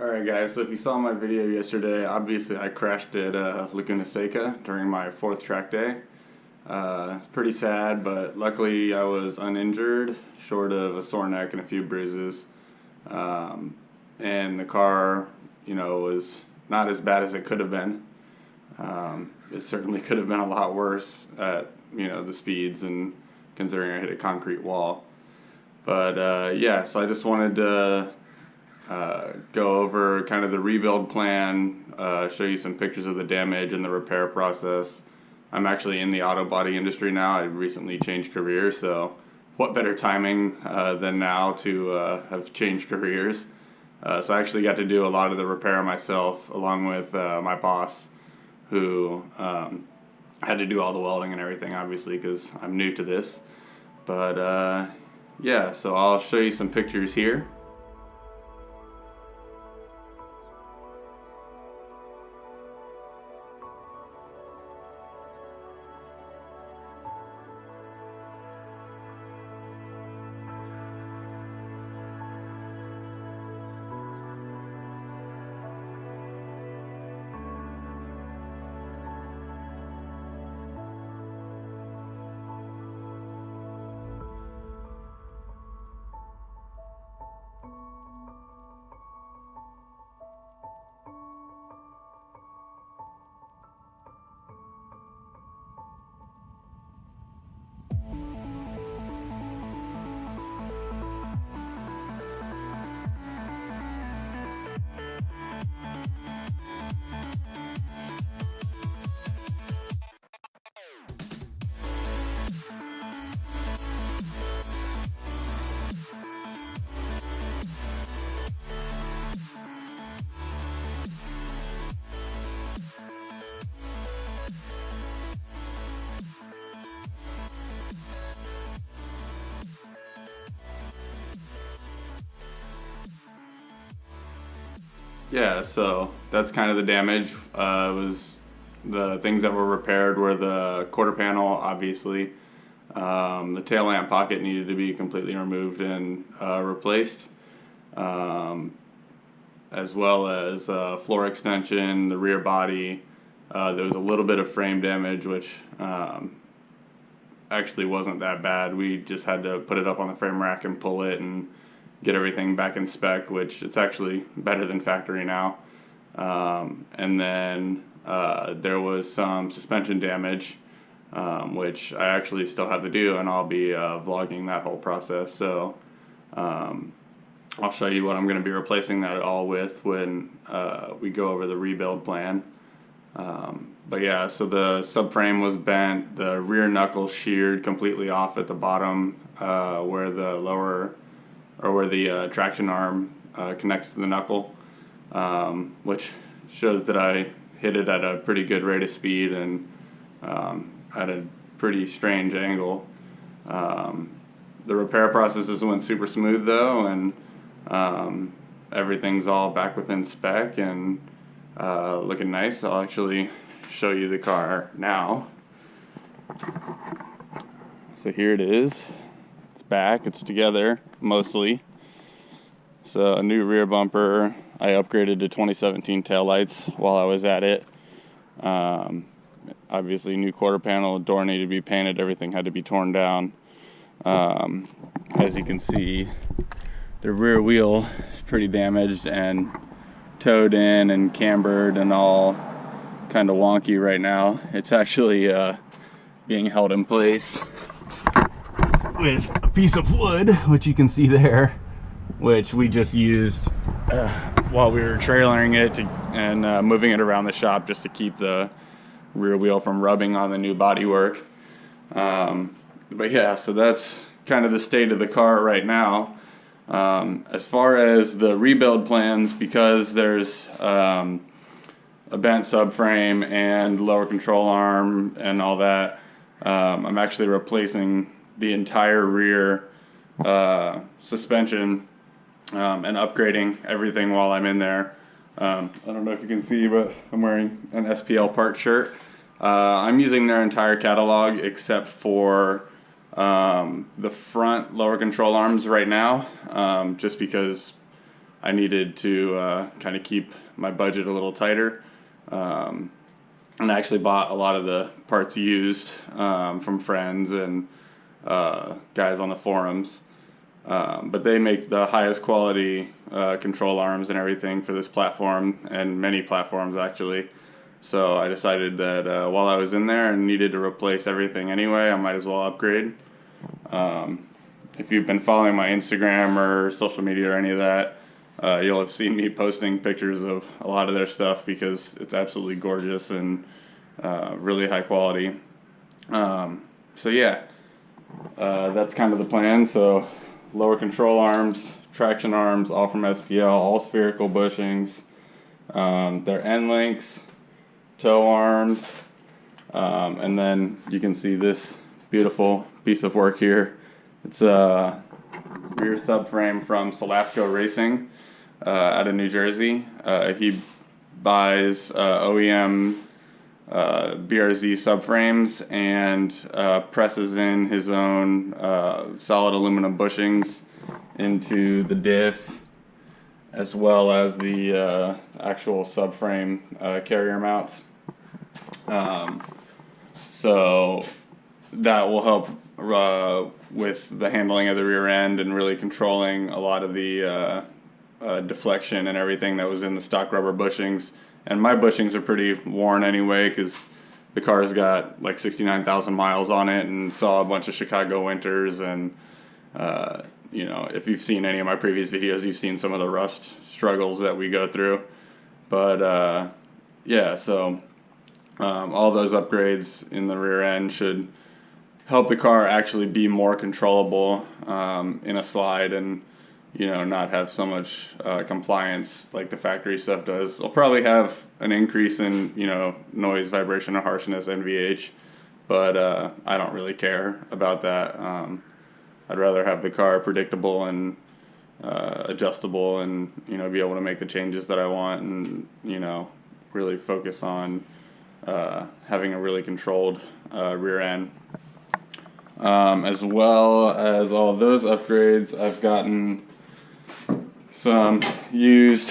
Alright guys, so if you saw my video yesterday, obviously I crashed at Laguna Seca during my 4th track day. It's pretty sad, but luckily I was uninjured, short of a sore neck and a few bruises. And the car, was not as bad as it could have been. It certainly could have been a lot worse at, the speeds and considering I hit a concrete wall. But yeah, so I just wanted to go over kind of the rebuild plan, show you some pictures of the damage and the repair process. I'm actually in the auto body industry now. I recently changed careers, so what better timing than now to have changed careers. So I actually got to do a lot of the repair myself, along with my boss, who had to do all the welding and everything, obviously, because I'm new to this. But yeah, so I'll show you some pictures here. Yeah, so that's kind of the damage. Was the things that were repaired were the quarter panel, obviously. The tail lamp pocket needed to be completely removed and replaced, as well as floor extension, the rear body. There was a little bit of frame damage, which actually wasn't that bad. We just had to put it up on the frame rack and pull it and get everything back in spec, which it's actually better than factory now. And then there was some suspension damage, which I actually still have to do, and I'll be vlogging that whole process. So I'll show you what I'm going to be replacing that all with when we go over the rebuild plan. But yeah, so the subframe was bent, the rear knuckle sheared completely off at the bottom, where the lower, or where the traction arm connects to the knuckle, which shows that I hit it at a pretty good rate of speed and at a pretty strange angle. The repair processes went super smooth though, and everything's all back within spec and looking nice. I'll actually show you the car now. So here it is. It's back, it's together mostly. So a new rear bumper. I upgraded to 2017 taillights while I was at it. Obviously new quarter panel, door needed to be painted, everything had to be torn down. As you can see, the rear wheel is pretty damaged and towed in and cambered and all kind of wonky right now. It's actually being held in place with a piece of wood, which you can see there, which we just used while we were trailering it and moving it around the shop just to keep the rear wheel from rubbing on the new bodywork. But yeah, so that's kind of the state of the car right now. As far as the rebuild plans, because there's a bent subframe and lower control arm and all that, I'm actually replacing the entire rear suspension and upgrading everything while I'm in there. I don't know if you can see, but I'm wearing an SPL part shirt. I'm using their entire catalog except for the front lower control arms right now, just because I needed to kind of keep my budget a little tighter. And I actually bought a lot of the parts used from friends and guys on the forums. But they make the highest quality control arms and everything for this platform, and many platforms actually. So I decided that while I was in there and needed to replace everything anyway, I might as well upgrade. If you've been following my Instagram or social media or any of that, you'll have seen me posting pictures of a lot of their stuff because it's absolutely gorgeous and really high quality. So yeah, that's kind of the plan. So lower control arms, traction arms, all from SPL, all spherical bushings. Their end links, toe arms, and then you can see this beautiful piece of work here. It's a rear subframe from Solasco Racing out of New Jersey. He buys OEM BRZ subframes and presses in his own solid aluminum bushings into the diff, as well as the actual subframe carrier mounts. So that will help with the handling of the rear end and really controlling a lot of the deflection and everything that was in the stock rubber bushings. And my bushings are pretty worn anyway because the car's got like 69,000 miles on it and saw a bunch of Chicago winters. And you know, if you've seen any of my previous videos, you've seen some of the rust struggles that we go through. But yeah, so all those upgrades in the rear end should help the car actually be more controllable in a slide, and you know, not have so much compliance like the factory stuff does. It'll probably have an increase in, you know, noise, vibration, and harshness, NVH, but I don't really care about that. I'd rather have the car predictable and adjustable, and you know, be able to make the changes that I want, and you know, really focus on having a really controlled rear end. As well as all those upgrades, I've gotten some used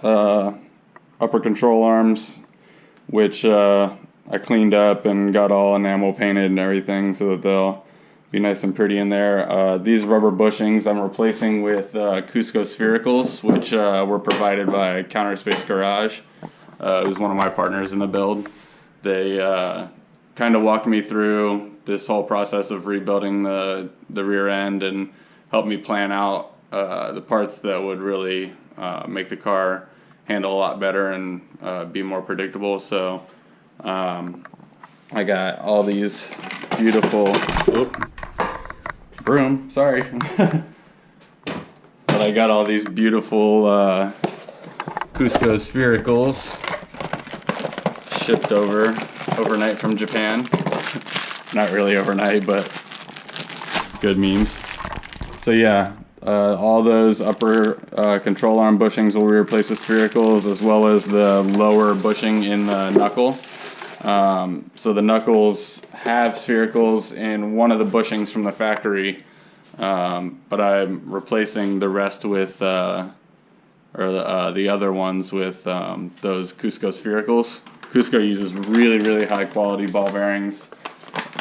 upper control arms, which I cleaned up and got all enamel painted and everything so that they'll be nice and pretty in there. These rubber bushings I'm replacing with Cusco sphericals, which were provided by Counter Space Garage. It was one of my partners in the build. They kind of walked me through this whole process of rebuilding the rear end and helped me plan out the parts that would really make the car handle a lot better and be more predictable. So I got all these beautiful broom, sorry. But I got all these beautiful Cusco sphericals shipped overnight from Japan. Not really overnight, but good memes. So yeah, all those upper control arm bushings will be replaced with sphericals, as well as the lower bushing in the knuckle. So the knuckles have sphericals in one of the bushings from the factory, but I'm replacing the rest with, the other ones with those Cusco sphericals. Cusco uses really, really high quality ball bearings,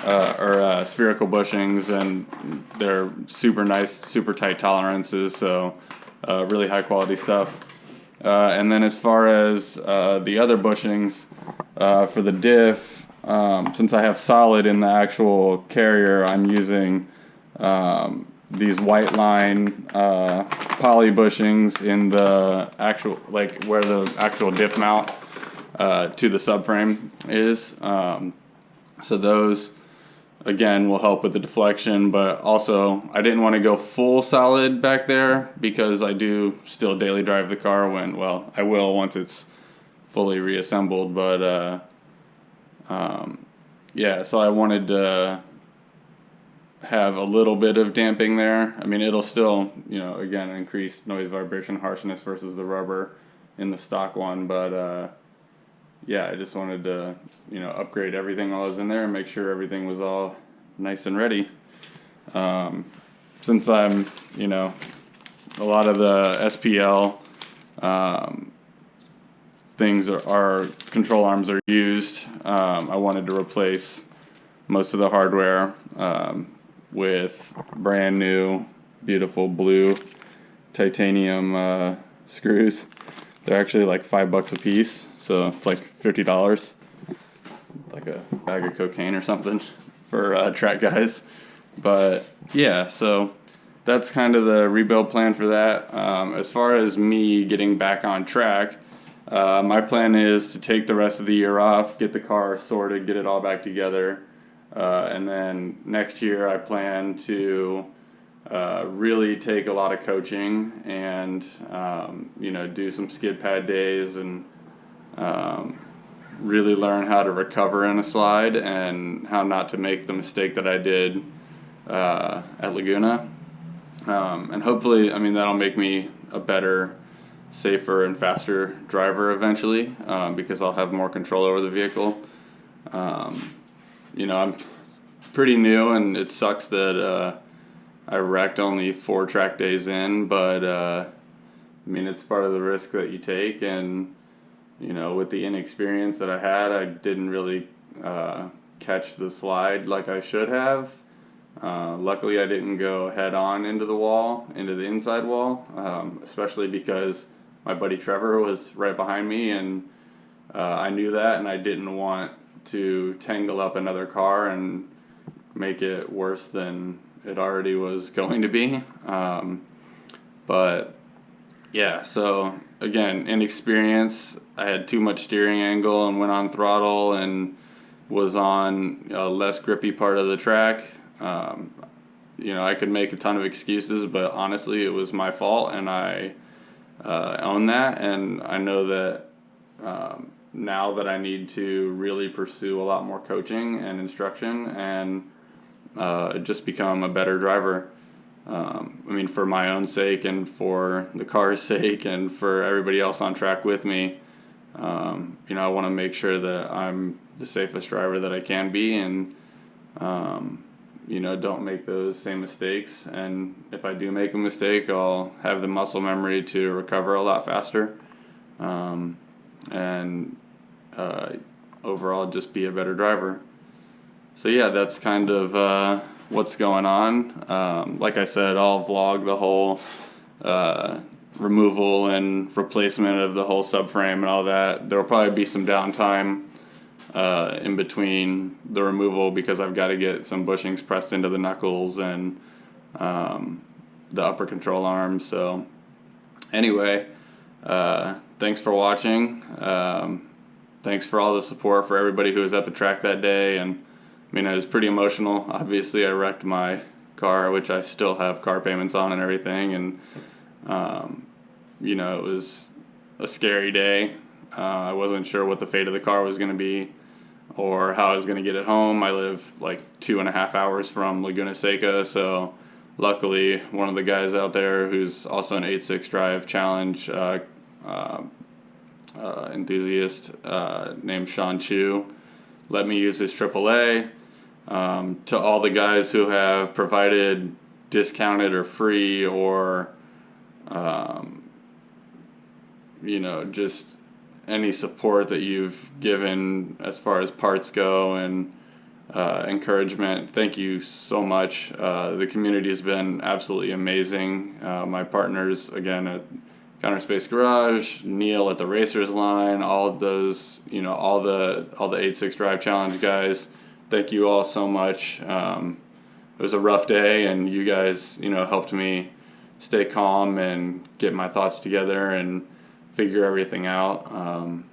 or spherical bushings, and they're super nice, super tight tolerances, so really high quality stuff. And then as far as the other bushings for the diff, since I have solid in the actual carrier, I'm using these white line poly bushings in the actual, like where the actual diff mount to the subframe is. So those again will help with the deflection, but also I didn't want to go full solid back there because I do still daily drive the car when, well, I will once it's fully reassembled, but yeah, so I wanted to have a little bit of damping there. I mean, it'll still, you know, again, increase noise, vibration, harshness versus the rubber in the stock one, but yeah, I just wanted to, you know, upgrade everything while I was in there and make sure everything was all nice and ready. Since I'm, you know, a lot of the SPL our control arms are used. I wanted to replace most of the hardware with brand new, beautiful blue titanium screws. They're actually like $5 a piece, so it's like $50, like a bag of cocaine or something for track guys. But yeah, so that's kind of the rebuild plan for that. As far as me getting back on track, my plan is to take the rest of the year off, get the car sorted, get it all back together, and then next year I plan to really take a lot of coaching and do some skid pad days and really learn how to recover in a slide and how not to make the mistake that I did at Laguna. And hopefully, that'll make me a better, safer, and faster driver eventually, because I'll have more control over the vehicle. I'm pretty new, and it sucks that I wrecked only 4 track days in, but it's part of the risk that you take, and with the inexperience that I had, I didn't really catch the slide like I should have. Luckily I didn't go head on into the inside wall, especially because my buddy Trevor was right behind me, and I knew that, and I didn't want to tangle up another car and make it worse than it already was going to be. But yeah, so again, inexperience. I had too much steering angle and went on throttle and was on a less grippy part of the track. I could make a ton of excuses, but honestly it was my fault, and I own that, and I know that now that I need to really pursue a lot more coaching and instruction and just become a better driver. For my own sake and for the car's sake and for everybody else on track with me, I want to make sure that I'm the safest driver that I can be, and don't make those same mistakes. And if I do make a mistake, I'll have the muscle memory to recover a lot faster, and overall just be a better driver. So yeah, that's kind of what's going on. Like I said, I'll vlog the whole removal and replacement of the whole subframe and all that. There'll probably be some downtime in between the removal because I've got to get some bushings pressed into the knuckles and the upper control arms. So anyway, thanks for watching. Thanks for all the support for everybody who was at the track that day. And it was pretty emotional. Obviously I wrecked my car, which I still have car payments on and everything, and it was a scary day. I wasn't sure what the fate of the car was going to be or how I was going to get it home. I live like 2.5 hours from Laguna Seca, so luckily one of the guys out there who's also an 8.6 Drive Challenge enthusiast named Sean Chu let me use his AAA. To all the guys who have provided discounted or free or just any support that you've given as far as parts go and encouragement, thank you so much. The community has been absolutely amazing. My partners, again, at Counter Space Garage, Neil at the Racers Line, all of those, all the 8.6 Drive Challenge guys, thank you all so much. It was a rough day, and you guys, helped me stay calm and get my thoughts together and figure everything out. I'm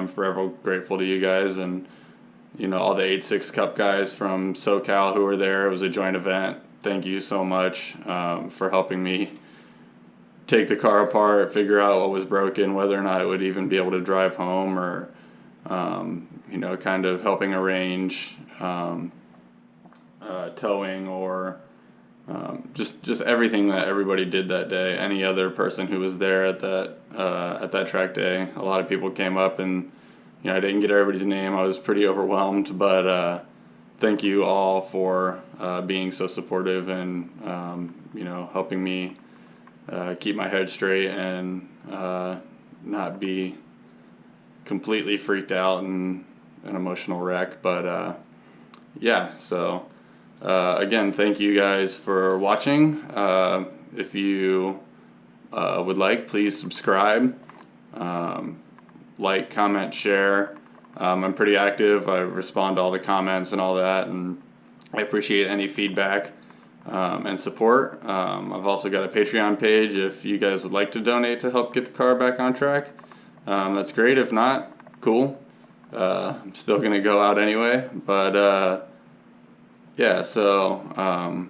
forever grateful to you guys and, all the 8.6 Cup guys from SoCal who were there. It was a joint event. Thank you so much for helping me take the car apart, figure out what was broken, whether or not I would even be able to drive home, or kind of helping arrange towing or just everything that everybody did that day. Any other person who was there at that track day, a lot of people came up, and I didn't get everybody's name. I was pretty overwhelmed, but thank you all for being so supportive and helping me keep my head straight and not be completely freaked out and an emotional wreck. But yeah, so again, thank you guys for watching. If you would like, please subscribe, like, comment, share. I'm pretty active. I respond to all the comments and all that, and I appreciate any feedback and support. I've also got a Patreon page if you guys would like to donate to help get the car back on track. That's great. If not, cool. I'm still going to go out anyway. But yeah, so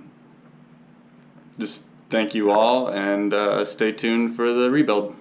just thank you all, and stay tuned for the rebuild.